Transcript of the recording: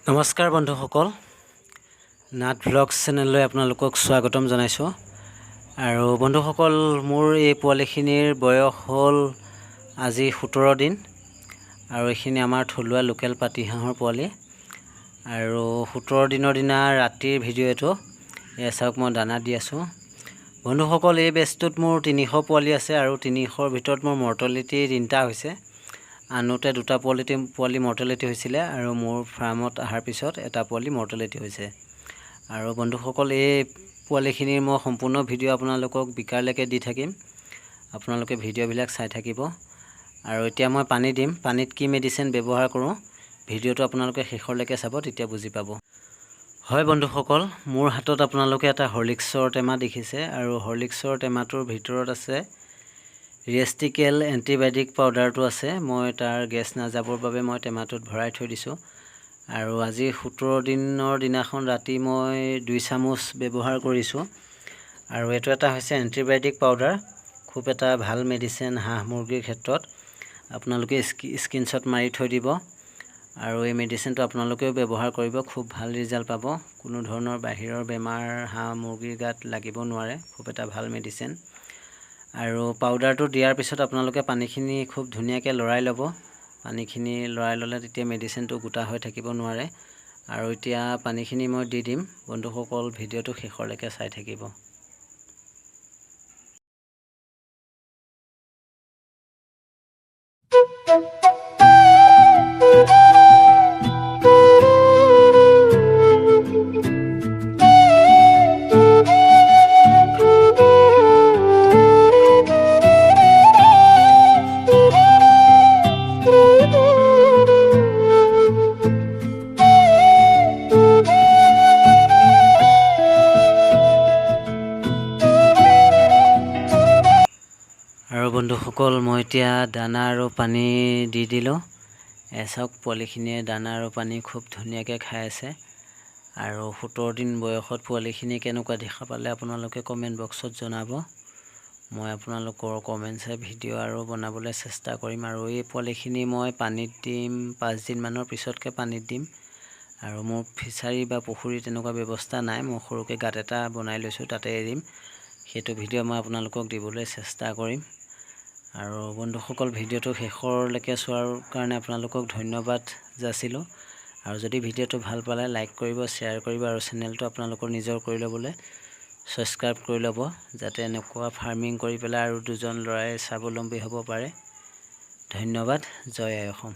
নমস্কাৰ বন্ধুসকল, নাথ ভ্লগছ চেনেললৈ আপোনালোকক স্বাগতম জনাইছোঁ। আৰু বন্ধুসকল, মোৰ এই পোৱালিখিনিৰ বয়স হ'ল আজি 17 দিন আৰু এইখিনি আমাৰ থলুৱা লোকেল পাতিহাঁহৰ পোৱালি। আৰু 17 দিনৰ দিনা ৰাতিৰ ভিডিঅ' এইটো। এয়া চাওক, মই দানা দি আছোঁ। বন্ধুসকল, এই বেচটোত মোৰ 300 পোৱালি আছে আৰু 300ৰ ভিতৰত মোৰ মৰ্টেলিটি 3টা হৈছে। আনোতে 2টা পোৱালি মৰ্টেলিটি হৈছিলে আৰু মোৰ ফাৰ্মত অহাৰ পিছত এটা পোৱালি মৰ্টেলিটি হৈছে। আৰু বন্ধুসকল, এই পোৱালিখিনিৰ মই সম্পূৰ্ণ ভিডিঅ' আপোনালোকক বিকাৰলৈকে দি থাকিম। আপোনালোকে ভিডিঅ'বিলাক চাই থাকিব। আৰু এতিয়া মই পানী দিম। পানীত কি মেডিচিন ব্যৱহাৰ কৰোঁ ভিডিঅ'টো আপোনালোকে শেষলৈকে চাব, তেতিয়া বুজি পাব। হয় বন্ধুসকল, মোৰ হাতত আপোনালোকে এটা হৰলিক্সৰ টেমা দেখিছে আৰু হৰলিক্সৰ টেমাটোৰ ভিতৰত আছে ৰিয়েষ্টিকেল এণ্টিবায়'টিক পাউডাৰটো আছে। মই তাৰ গেছ নাযাবৰ বাবে মই টেমাটোত ভৰাই থৈ দিছোঁ। আৰু আজি 17 দিনৰ দিনাখন ৰাতি মই 2 চামুচ ব্যৱহাৰ কৰিছোঁ। আৰু এইটো এটা হৈছে এণ্টিবায়'টিক পাউডাৰ, খুব এটা ভাল মেডিচিন হাঁহ মুৰ্গীৰ ক্ষেত্ৰত। আপোনালোকে স্ক্ৰীনশ্বট মাৰি থৈ দিব। আৰু এই মেডিচিনটো আপোনালোকেও ব্যৱহাৰ কৰিব, খুব ভাল ৰিজাল্ট পাব। কোনো ধৰণৰ বাহিৰৰ বেমাৰ হাঁহ মুৰ্গীৰ গাত লাগিব নোৱাৰে। খুব এটা ভাল মেডিচিন। আৰু পাউডাৰটো দিয়াৰ পিছত আপোনালোকে পানীখিনি খুব ধুনীয়াকৈ লৰাই ল'ব। পানীখিনি লৰাই ল'লে তেতিয়া মেডিচিনটো গোটা হৈ থাকিব নোৱাৰে। আৰু এতিয়া পানীখিনি মই দি দিম। বন্ধুসকল, ভিডিঅ'টো শেষলৈকে চাই থাকিব। আৰু বন্ধুসকল, মই এতিয়া দানা আৰু পানী দি দিলোঁ। চাওক, পোৱালিখিনিয়ে দানা আৰু পানী খুব ধুনীয়াকৈ খাই আছে। আৰু 17 দিন বয়সত পোৱালিখিনি কেনেকুৱা দেখা পালে আপোনালোকে কমেণ্ট বক্সত জনাব। মই আপোনালোকৰ কমেণ্ট চাই ভিডিঅ' আৰু বনাবলৈ চেষ্টা কৰিম। আৰু এই পোৱালিখিনি মই পানীত দিম 5 দিনমানৰ পিছতকৈ পানীত দিম। আৰু মোৰ ফিচাৰী বা পুখুৰী তেনেকুৱা ব্যৱস্থা নাই। মই সৰুকৈ গাঁত এটা বনাই লৈছোঁ, তাতে এৰিম। সেইটো ভিডিঅ' মই আপোনালোকক দিবলৈ চেষ্টা কৰিম। আৰু বন্ধুসকল, ভিডিঅ'টো শেষলৈকে চোৱাৰ কাৰণে আপোনালোকক ধন্যবাদ যাচিলোঁ। আৰু যদি ভিডিঅ'টো ভাল পালে লাইক কৰিব, শ্বেয়াৰ কৰিব আৰু চেনেলটো আপোনালোকৰ নিজৰ কৰি ল'বলৈ ছাবস্ক্ৰাইব কৰি ল'ব, যাতে এনেকুৱা ফাৰ্মিং কৰি পেলাই আৰু 2জন ল'ৰাই স্বাৱলম্বী হ'ব পাৰে। ধন্যবাদ। জয় আই অসম।